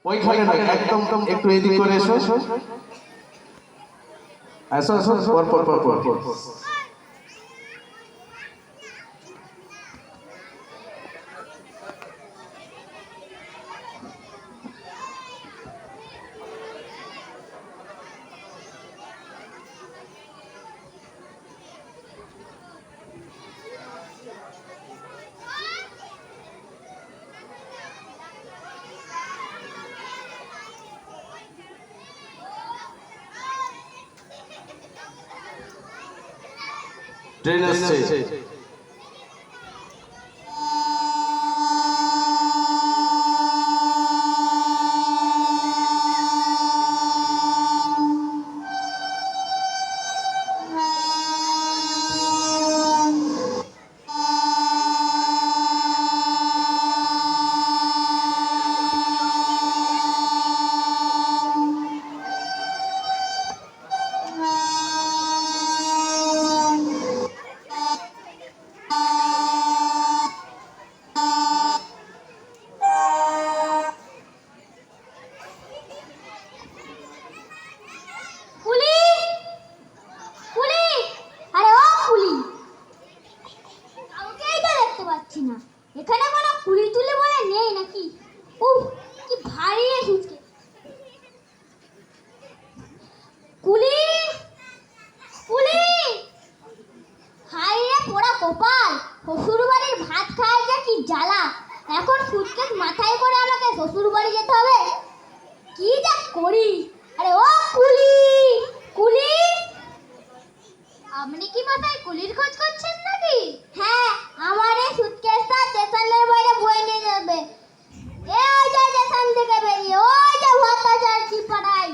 ওইখানে নয়, একদম একটু এদিক করে এসো, এসো এসো, পর পর পর পর পর। ট্রেন আসছে। এখানে কোনো কুলি তুলে বলে নেই নাকি? উফ, কি ভারী এসেছে। কুলি কুলি, হাই রে পোড়া কপাল, শ্বশুর বাড়ির ভাত খাওয়ার যা কি জ্বালা। এখন সুটকেস মাথায় করে আমাকে শ্বশুর বাড়ি যেতে হবে, কি যা করি। আরে ও কুলি, কুলি, আপনি কি মাথায় কুলির খোঁজ করছেন নাকি? হ্যাঁ, আমার এই সুটকেসটা স্টেশনের বাইরে বয়ে নিয়ে যাবে। এই যে স্টেশন থেকে বেরিয়ে ওই যে ভট্টাচার্য পাড়ায়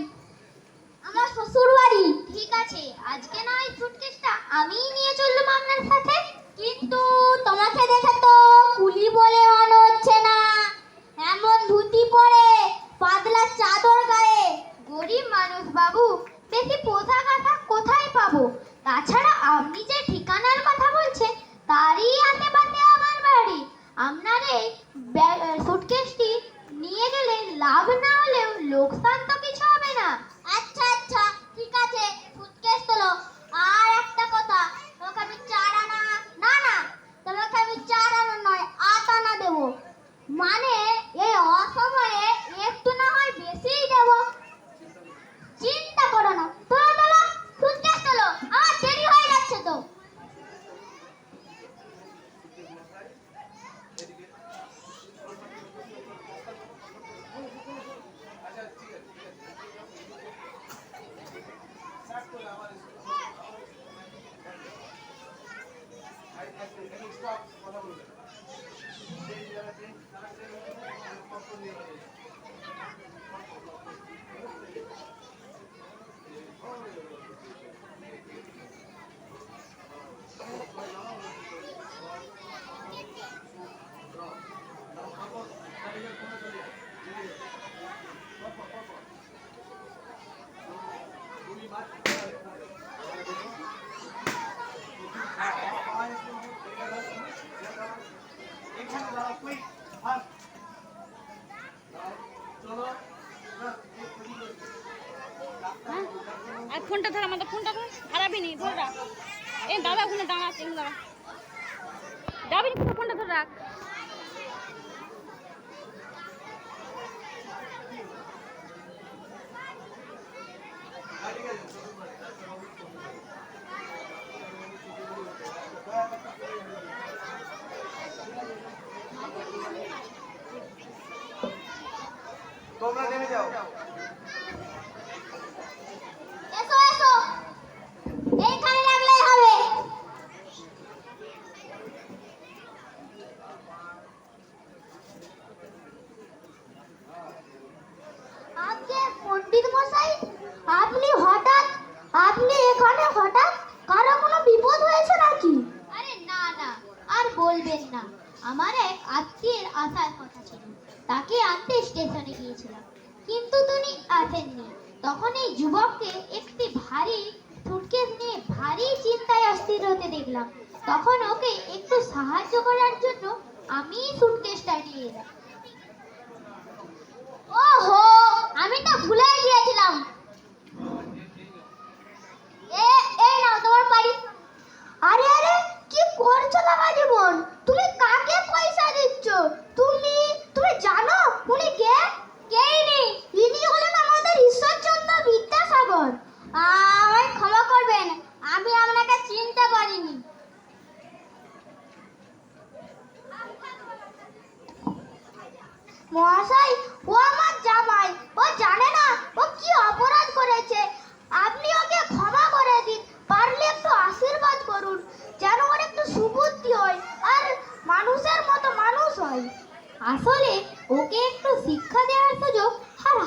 আমার শ্বশুর বাড়ি। ঠিক আছে, আজকে না এই সুটকেসটা আমিই নিয়ে চললাম আপনার সাথে। কিন্তু তোমাকে দেখে তো কুলি বলে মনে হচ্ছে না। এমন ধুতি পরে, পাতলা চাদর গায়ে। গরিব মানুষ বাবু, বেশি পোশাক আশাক কোথায় পাবো? তাছাড়া আপনি যে ঠিকানার কথা বলছেন তারই আশেপাশে আমার বাড়ি। আপনার এই সুটকেসটি নিয়ে গেলে লাভ না হলেও লোকসান তো কিছু হবে না। আচ্ছা আচ্ছা, ঠিক আছে, সুটকেস তোলো। আর একটা কথা, তোমাকে আমি 4 আনা, না না, তোমাকে আমি 4 আনা নয় 8 আনা দেবো। মানে এই অসময়ে একটু না হয় বেশিই দেবো। চিন্তা করো না, তোলো তোলো, সুটকেস তোলো, আমার দেরি হয়ে যাচ্ছে তো। আর ফোনটা ধর, আমাদের ফোনটা ধর, হারাবি নি, ধরে রাখ। এই দাদা ওখানে দাঁড়াচ্ছে, দাঁড়া, যাবি নি, ফোনটা ধরে রাখ। তোমরা নেমে যাও। এসো এসো, এইখানে রাখলেই হবে। আজকে পণ্ডিত মশাই, আপনি এখানে হঠাৎ, কারো কোনো বিপদ হয়েছে নাকি? আরে না না, আর বলবেন না। আমার এক আত্মীয়ের আসার কথা ছিল, তাকে আনতে স্টেশনে গিয়েছিলাম, কিন্তু তিনি আসেননি। তখন এই যুবককে একটি ভারী সুটকেস নিয়ে ভারী চিন্তায় অস্থির হতে দেখলাম। তখন ওকে একটু সাহায্য করার জন্য আমি সুটকেসটা নিয়ে এলাম। ওহো,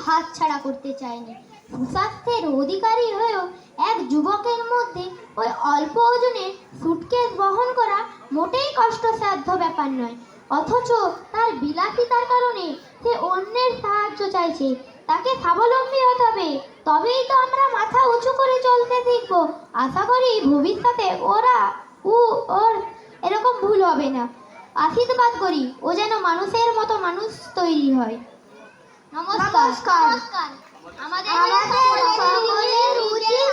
হাতছাড়া করতে চায়নি। সুস্বাস্থ্যের অধিকারী হয়েও এক যুবকের মধ্যে ওই অল্প ওজনের সুটকেস বহন করা মোটেই কষ্টসাধ্য ব্যাপার নয়, অথচ তার বিলাসিতার কারণে সে অন্যের সাহায্য চাইছে। তাকে স্বাবলম্বী হতে হবে, তবেই তো আমরা মাথা উঁচু করে চলতে শিখব। আশা করি ভবিষ্যতে ওর এরকম ভুল হবে না। আশীর্বাদ করি ও যেন মানুষের মতো মানুষ তৈরি হয়। নমস্কার। আমাদের সকলের উচিত